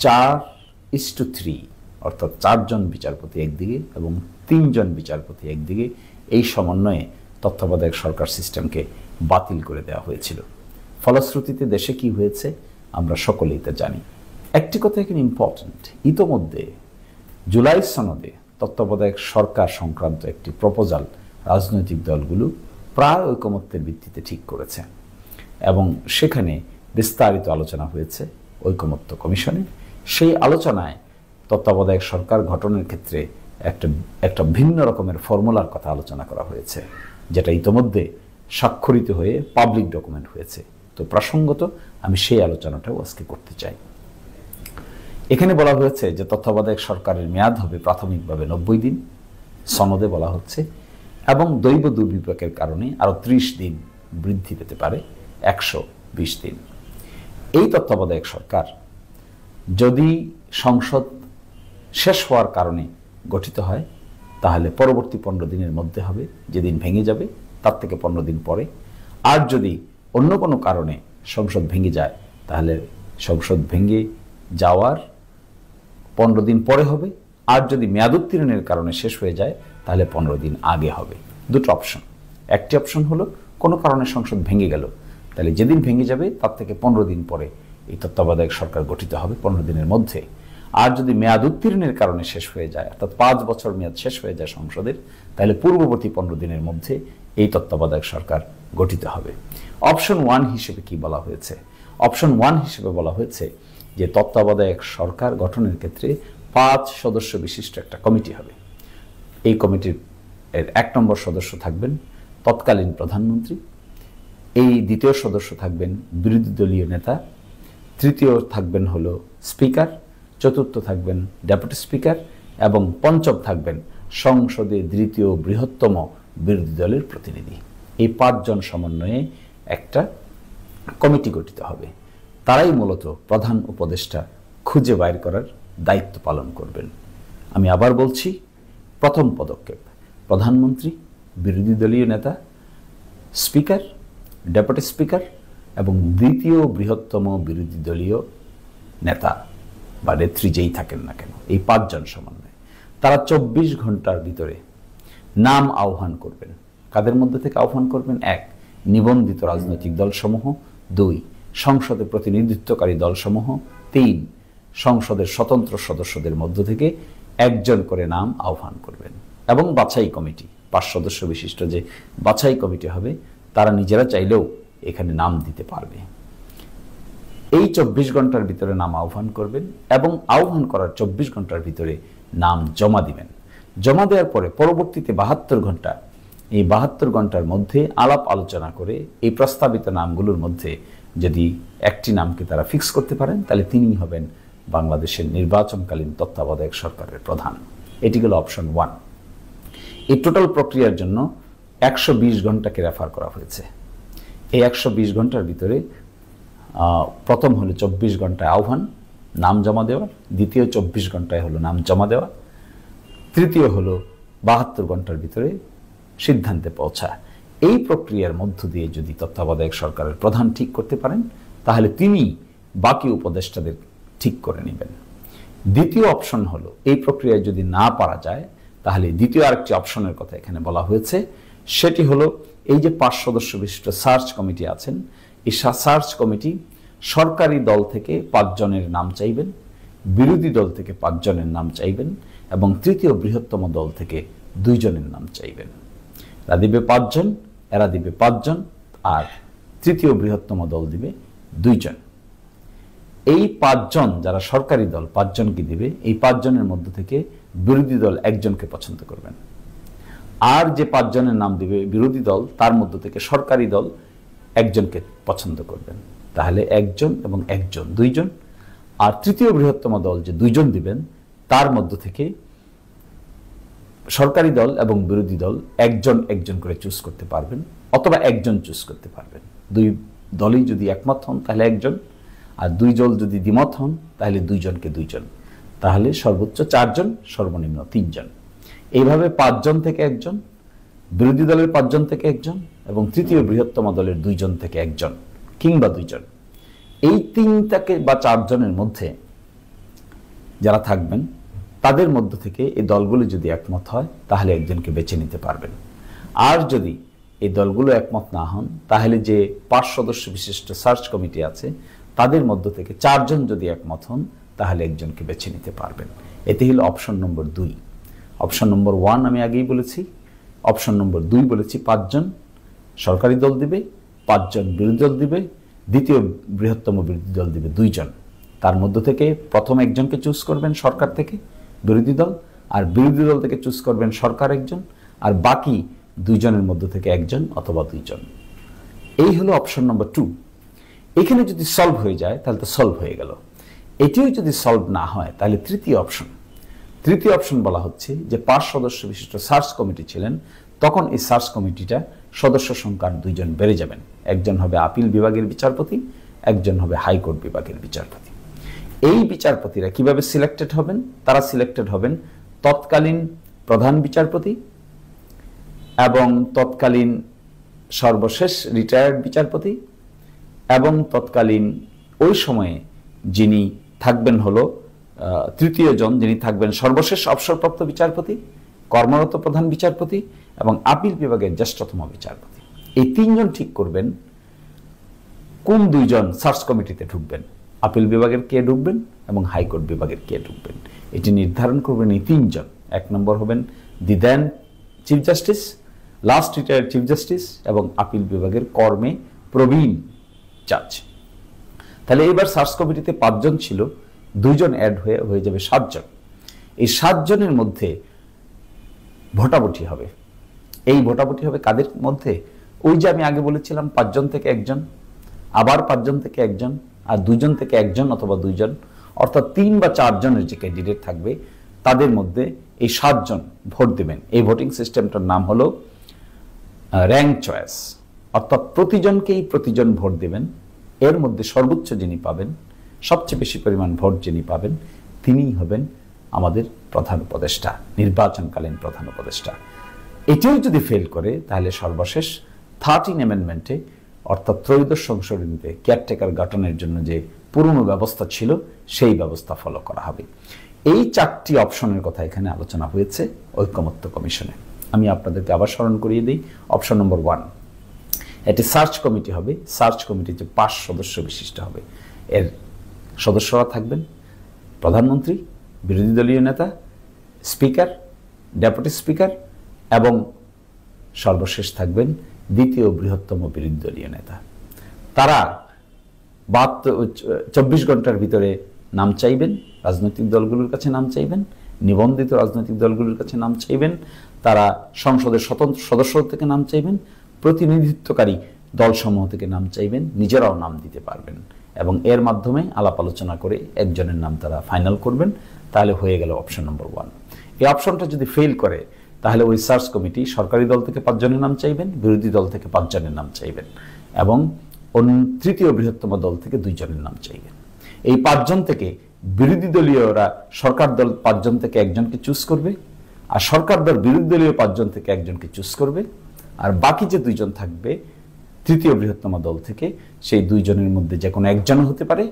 4:3 অর্থাৎ 4 জন বিচারপতি একদিকে এবং 3 জন বিচারপতি একদিকে এই সমন্বয়ে তত্ত্বাবধায়ক সরকার সিস্টেমকে বাতিল করে দেওয়া হয়েছিল। ফলশ্রুতিতে দেশে কি হয়েছে আমরা সকলেই তা জানি। একটি কথা এখানে ইম্পর্টেন্ট, ইতোমধ্যে জুলাই সনদে তত্ত্বাবধায়ক সরকার সংক্রান্ত একটি প্রপোজাল রাজনৈতিক দলগুলো প্রায় ঐকমত্যের ভিত্তিতে ঠিক করেছে এবং সেখানে বিস্তারিত আলোচনা হয়েছে ঐকমত্য কমিশনে। সেই আলোচনায় তত্ত্বাবধায়ক সরকার গঠনের ক্ষেত্রে একটা ভিন্ন রকমের ফর্মুলার কথা আলোচনা করা হয়েছে, যেটা ইতোমধ্যে স্বাক্ষরিত হয়ে পাবলিক ডকুমেন্ট হয়েছে। তো প্রসঙ্গত আমি সেই আলোচনাটাও আজকে করতে চাই। এখানে বলা হয়েছে যে তত্ত্বাবধায়ক সরকারের মেয়াদ হবে প্রাথমিকভাবে 90 দিন, সনদে বলা হচ্ছে, এবং দৈব দুর্বিপাকের কারণে আরও 30 দিন বৃদ্ধি পেতে পারে 120 দিন। এই তত্ত্বাবধায়ক সরকার যদি সংসদ শেষ হওয়ার কারণে গঠিত হয় তাহলে পরবর্তী 15 দিনের মধ্যে হবে, যেদিন ভেঙে যাবে তার থেকে 15 দিন পরে। আর যদি অন্য কোনো কারণে সংসদ ভেঙে যায় তাহলে সংসদ ভেঙে যাওয়ার 15 দিন পরে হবে। আর যদি মেয়াদ উত্তীর্ণের কারণে শেষ হয়ে যায় তাহলে 15 দিন আগে হবে। দুটো অপশন। একটি অপশন হলো কোনো কারণে সংসদ ভেঙে গেল, তাহলে যেদিন ভেঙে যাবে তার থেকে 15 দিন পরে এই তত্ত্বাবধায়ক সরকার গঠিত হবে 15 দিনের মধ্যে। আর যদি মেয়াদ উত্তীর্ণের কারণে শেষ হয়ে যায়, অর্থাৎ 5 বছর মেয়াদ শেষ হয়ে যায় সংসদের, তাহলে পূর্ববর্তী 15 দিনের মধ্যে এই তত্ত্বাবধায়ক সরকার গঠিত হবে। অপশন 1 হিসেবে কি বলা হয়েছে? অপশন 1 হিসেবে বলা হয়েছে যে তত্ত্বাবধায়ক সরকার গঠনের ক্ষেত্রে 5 সদস্য বিশিষ্ট একটা কমিটি হবে। এই কমিটির 1 নম্বর সদস্য থাকবেন তৎকালীন প্রধানমন্ত্রী, এই দ্বিতীয় সদস্য থাকবেন বিরোধী দলীয় নেতা, তৃতীয় থাকবেন হলো স্পিকার, চতুর্থ থাকবেন ডেপুটি স্পিকার এবং পঞ্চম থাকবেন সংসদে দ্বিতীয় বৃহত্তম বিরোধী দলের প্রতিনিধি। এই 5 জন সমন্বয়ে একটা কমিটি গঠিত হবে। তারাই মূলত প্রধান উপদেষ্টা খুঁজে বাইর করার দায়িত্ব পালন করবেন। আমি আবার বলছি, প্রথম পদক্ষেপ প্রধানমন্ত্রী, বিরোধী দলীয় নেতা, স্পিকার, ডেপুটি স্পিকার এবং দ্বিতীয় বৃহত্তম বিরোধী দলীয় নেতা বা নেত্রী যেই থাকেন না কেন, এই 5 জন সমন্বয়। তারা 24 ঘন্টার ভিতরে নাম আহ্বান করবেন। কাদের মধ্যে থেকে আহ্বান করবেন? 1, নিবন্ধিত রাজনৈতিক দলসমূহ; 2, সংসদে প্রতিনিধিত্বকারী দলসমূহ; 3, সংসদের স্বতন্ত্র সদস্যদের মধ্য থেকে 1 জন করে নাম আহ্বান করবেন। এবং বাছাই কমিটি, 5 সদস্য বিশিষ্ট যে বাছাই কমিটি হবে, তারা নিজেরা চাইলেও এখানে নাম দিতে পারবে। এই 24 ঘন্টার ভিতরে নাম আহ্বান করবেন এবং আহ্বান করার 24 ঘন্টার ভিতরে নাম জমা দিবেন। জমা দেওয়ার পরে পরবর্তীতে 72 ঘন্টা, এই 72 ঘন্টার মধ্যে আলাপ আলোচনা করে এই প্রস্তাবিত নামগুলোর মধ্যে যদি একটি নামকে তারা ফিক্স করতে পারেন তাহলে তিনিই হবেন বাংলাদেশের নির্বাচনকালীন তত্ত্বাবধায়ক সরকারের প্রধান। এটি হলো অপশন 1। এই টোটাল প্রক্রিয়ার জন্য 120 ঘন্টাকে রেফার করা হয়েছে। এই 120 ঘন্টার ভিতরে প্রথম হলো 24 ঘন্টায় আহ্বান, নাম জমা দেওয়া; দ্বিতীয় 24 ঘন্টায় হলো নাম জমা দেওয়া; তৃতীয় হলো 72 ঘন্টার ভিতরে সিদ্ধান্তে পৌঁছা। এই প্রক্রিয়ার মধ্য দিয়ে যদি তত্ত্বাবধায়ক সরকারের প্রধান ঠিক করতে পারেন তাহলে তিনি বাকি উপদেষ্টাদের ঠিক করে নেবেন। দ্বিতীয় অপশন হলো এই প্রক্রিয়ায় যদি না পারা যায় তাহলে দ্বিতীয় আরেকটি অপশনের কথা এখানে বলা হয়েছে, সেটি হলো এই যে 5 সদস্য বিশিষ্ট সার্চ কমিটি আছেন, এই সার্চ কমিটি সরকারি দল থেকে 5 জনের নাম চাইবেন, বিরোধী দল থেকে 5 জনের নাম চাইবেন এবং তৃতীয় বৃহত্তম দল থেকে 2 জনের নাম চাইবেন। এরা দিবে 5 জন, এরা দিবে 5 জন, আর তৃতীয় বৃহত্তম দল দিবে 2 জন। এই 5 জন যারা সরকারি দল 5 জনকে দিবে, এই 5 জনের মধ্য থেকে বিরোধী দল 1 জনকে পছন্দ করবেন। আর যে 5 জনের নাম দিবে বিরোধী দল, তার মধ্য থেকে সরকারি দল 1 জনকে পছন্দ করবেন। তাহলে 1 জন এবং 1 জন, 2 জন। আর তৃতীয় বৃহত্তম দল যে 2 জন দিবেন, তার মধ্য থেকে সরকারি দল এবং বিরোধী দল 1 জন 1 জন করে চুজ করতে পারবেন, অথবা 1 জন চুজ করতে পারবেন। 2 দলই যদি একমত হন তাহলে 1 জন, আর 2 দল যদি দ্বিমত হন তাহলে 2 জনকে 2 জন, তাহলে সর্বোচ্চ 4 জন, সর্বনিম্ন 3 জন। এইভাবে 5 জন থেকে 1 জন, বিরোধী দলের 5 জন থেকে 1 জন এবং তৃতীয় বৃহত্তম দলের 2 জন থেকে 1 জন কিংবা 2 জন। এই 3 থেকে বা 4 জনের মধ্যে যারা থাকবেন তাদের মধ্য থেকে এই দলগুলো যদি একমত হয় তাহলে একজনকে বেছে নিতে পারবেন। আর যদি এই দলগুলো একমত না হন তাহলে যে 5 সদস্য বিশিষ্ট সার্চ কমিটি আছে তাদের মধ্য থেকে 4 জন যদি একমত হন তাহলে একজনকে বেছে নিতে পারবেন। এতে হলো অপশন নম্বর 2। অপশন নম্বর 1 আমি আগেই বলেছি। অপশন নম্বর 2 বলেছি 5 জন সরকারি দল দিবে, 5 জন বিরোধী দল দিবে, দ্বিতীয় বৃহত্তম বিরোধী দল দিবে 2 জন। তার মধ্য থেকে প্রথম একজনকে চুজ করবেন সরকার থেকে বিরোধী দল, আর বিরোধী দল থেকে চুজ করবেন সরকার একজন, আর বাকি 2 জনের মধ্য থেকে একজন অথবা 2 জন। এই হলো অপশন নম্বর 2। এখানে যদি সলভ হয়ে যায় তাহলে তো সলভ হয়ে গেল। এটিও যদি সলভ না হয় তাহলে তৃতীয় অপশন বলা হচ্ছে যে 5 সদস্য বিশিষ্ট সার্চ কমিটি ছিলেন, তখন এই সার্চ কমিটিটা সদস্য সংখ্যার 2 জন বেড়ে যাবেন। একজন হবে আপিল বিভাগের বিচারপতি, একজন হবে হাইকোর্ট বিভাগের বিচারপতি। এই বিচারপতিরা কিভাবে সিলেক্টেড হবেন? তারা সিলেক্টেড হবেন তৎকালীন প্রধান বিচারপতি এবং তৎকালীন সর্বশেষ রিটায়ার্ড বিচারপতি এবং তৎকালীন ওই সময়ে যিনি থাকবেন হলো তৃতীয় জন, যিনি থাকবেন সর্বশেষ অবসরপ্রাপ্ত বিচারপতি, কর্মরত প্রধান বিচারপতি এবং আপিল বিভাগের জ্যেষ্ঠতম বিচারপতি। এই 3 জন ঠিক করবেন কোন 2 জন সার্চ কমিটিতে ঢুকবেন, আপিল বিভাগের কে ঢুকবেন এবং হাইকোর্ট বিভাগের কে ঢুকবেন। এটি নির্ধারণ করবেন এই 3 জন। 1 নম্বর হবেন the then chief justice, last retired chief justice এবং আপিল বিভাগের কর্মে প্রবীণ জাজ। তাহলে এবার সার্চ কমিটিতে 5 জন ছিল, 2 জন অ্যাড হয়ে যাবে 7 জন। এই 7 জনের মধ্যে ভোটাভুটি হবে। এই ভোটাভুটি হবে কাদের মধ্যে? ওই যে আমি আগে বলেছিলাম 5 জন থেকে একজন, আবার 5 জন থেকে একজন, আর 2 জন থেকে একজন অথবা 2 জন, অর্থাৎ 3 বা 4 জনের যে ক্যান্ডিডেট থাকবে তাদের মধ্যে এই 7 জন ভোট দেবেন। এই ভোটিং সিস্টেমটার নাম হলো র্যাঙ্ক চয়েস, অর্থাৎ প্রতিজন ভোট দেবেন। এর মধ্যে সর্বোচ্চ যিনি পাবেন, সবচেয়ে বেশি পরিমাণ ভোট যিনি পাবেন, তিনিই হবেন আমাদের প্রধান উপদেষ্টা, নির্বাচনকালীন প্রধান উপদেষ্টা। এটিও যদি ফেল করে তাহলে সর্বশেষ 13 অ্যামেন্ডমেন্টে অর্থাৎ ত্রয়োদশ সংশোধনীতে কেয়ারটেকার গঠনের জন্য যে পুরনো ব্যবস্থা ছিল সেই ব্যবস্থা ফলো করা হবে। এই 4টি অপশনের কথা এখানে আলোচনা হয়েছে ঐকমত্য কমিশনে। আমি আপনাদেরকে আবার স্মরণ করিয়ে দিই। অপশন নম্বর 1, এটি সার্চ কমিটি হবে। সার্চ কমিটি যে 5 সদস্য বিশিষ্ট হবে। এর সদস্যরা থাকবেন প্রধানমন্ত্রী, বিরোধী দলীয় নেতা, স্পিকার, ডেপুটি স্পিকার এবং সর্বশেষ থাকবেন দ্বিতীয় বৃহত্তম বিরোধী দলীয় নেতা। তারা 24 ঘন্টার ভিতরে নাম চাইবেন, রাজনৈতিক দলগুলোর কাছে নাম চাইবেন, নিবন্ধিত রাজনৈতিক দলগুলোর কাছে নাম চাইবেন, তারা সংসদের স্বতন্ত্র সদস্য থেকে নাম চাইবেন, প্রতিনিধিত্বকারী দলসমূহ থেকে নাম চাইবেন, নিজেরাও নাম দিতে পারবেন এবং এর মাধ্যমে আলাপ আলোচনা করে একজনের নাম তারা ফাইনাল করবেন। তাহলে হয়ে গেল অপশন নম্বর 1। এই অপশনটা যদি ফেল করে তাহলে ওই সার্চ কমিটি সরকারি দল থেকে 5 জনের নাম চাইবেন, বিরোধী দল থেকে 5 জনের নাম চাইবেন এবং তৃতীয় বৃহত্তম দল থেকে 2 জনের নাম চাইবেন। এই 5 জন থেকে বিরোধী দলীয়রা সরকার দল 5 জন থেকে একজনকে চুজ করবে, আর সরকার দল বিরোধী দলীয় 5 জন থেকে একজনকে চুজ করবে, আর বাকি যে 2 জন থাকবে তৃতীয় বৃহত্তম দল থেকে, সেই 2 জনের মধ্যে যে কোনো একজন হতে পারে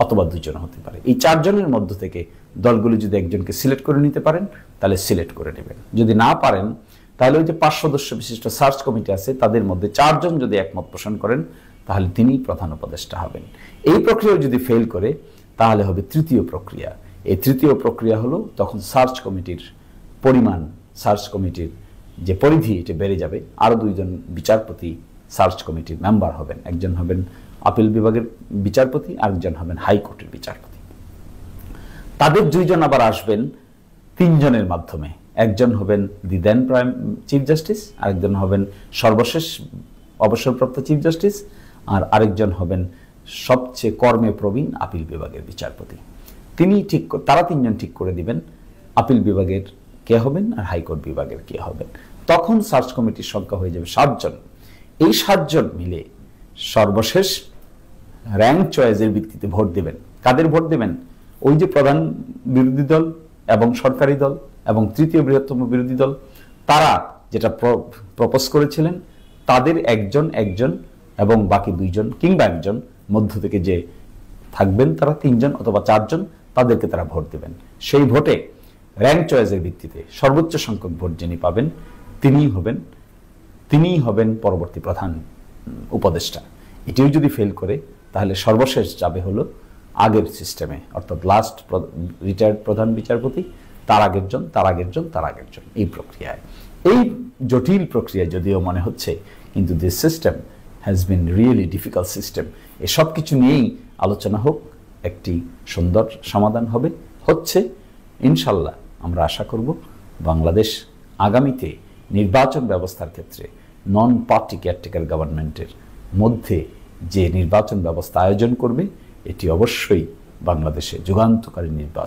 অথবা 2 জন হতে পারে। এই 4 জনের মধ্য থেকে দলগুলি যদি একজনকে সিলেক্ট করে নিতে পারেন তাহলে সিলেক্ট করে নেবেন। যদি না পারেন তাহলে ওই যে 5 সদস্য বিশিষ্ট সার্চ কমিটি আছে তাদের মধ্যে 4 জন যদি একমত পোষণ করেন তাহলে তিনিই প্রধান উপদেষ্টা হবেন। এই প্রক্রিয়া যদি ফেল করে তাহলে হবে তৃতীয় প্রক্রিয়া। এই তৃতীয় প্রক্রিয়া হলো তখন সার্চ কমিটির পরিমাণ, সার্চ কমিটির যে পরিধি এটা বেড়ে যাবে। আরও 2 জন বিচারপতি সার্চ কমিটির মেম্বার হবেন। একজন হবেন আপিল বিভাগের বিচারপতি, আরেকজন হবেন হাইকোর্টের বিচারপতি। তাদের 2 জন আবার আসবেন 3 জনের মাধ্যমে। একজন হবেন the then prime chief justice, আরেকজন হবেন সর্বশেষ অবসরপ্রাপ্ত চিফ জাস্টিস, আর আরেকজন হবেন সবচেয়ে কর্মে প্রবীণ আপিল বিভাগের বিচারপতি। তারা 3 জন ঠিক করে দিবেন আপিল বিভাগের কে হবেন আর হাইকোর্ট বিভাগের কে হবেন। তখন সার্চ কমিটির সংখ্যা হয়ে যাবে 7 জন। এই 7 জন মিলে সর্বশেষ র্যাঙ্ক চয়েসের ভিত্তিতে ভোট দেবেন। কাদের ভোট দেবেন? ওই যে প্রধান বিরোধী দল এবং সরকারি দল এবং তৃতীয় বৃহত্তম বিরোধী দল, তারা যেটা প্রপোজ করেছিলেন তাদের একজন এবং বাকি 2 জন কিংবা একজন মধ্য থেকে যে থাকবেন তারা 3 জন অথবা 4 জন, তাদেরকে তারা ভোট দেবেন। সেই ভোটে র্যাঙ্ক চয়েসের ভিত্তিতে সর্বোচ্চ সংখ্যক ভোট যিনি পাবেন তিনিই হবেন পরবর্তী প্রধান উপদেষ্টা। এটিও যদি ফেল করে তাহলে সর্বশেষ যাবে হলো আগের সিস্টেমে, অর্থাৎ লাস্ট রিটায়ার্ড প্রধান বিচারপতি, তার আগের জন এই প্রক্রিয়ায়। এই জটিল প্রক্রিয়ায় যদিও মনে হচ্ছে, কিন্তু this system has been really difficult system. এসব কিছু নিয়েই আলোচনা হোক, একটি সুন্দর সমাধান হচ্ছে ইনশাল্লাহ। আমরা আশা করব বাংলাদেশ আগামীতে নির্বাচন ব্যবস্থার ক্ষেত্রে নন পার্টি কেয়ারটেকার গভর্নমেন্টের মধ্যে যে নির্বাচন ব্যবস্থা আয়োজন করবে, এটি অবশ্যই বাংলাদেশে যুগান্তকারী নির্বাচন।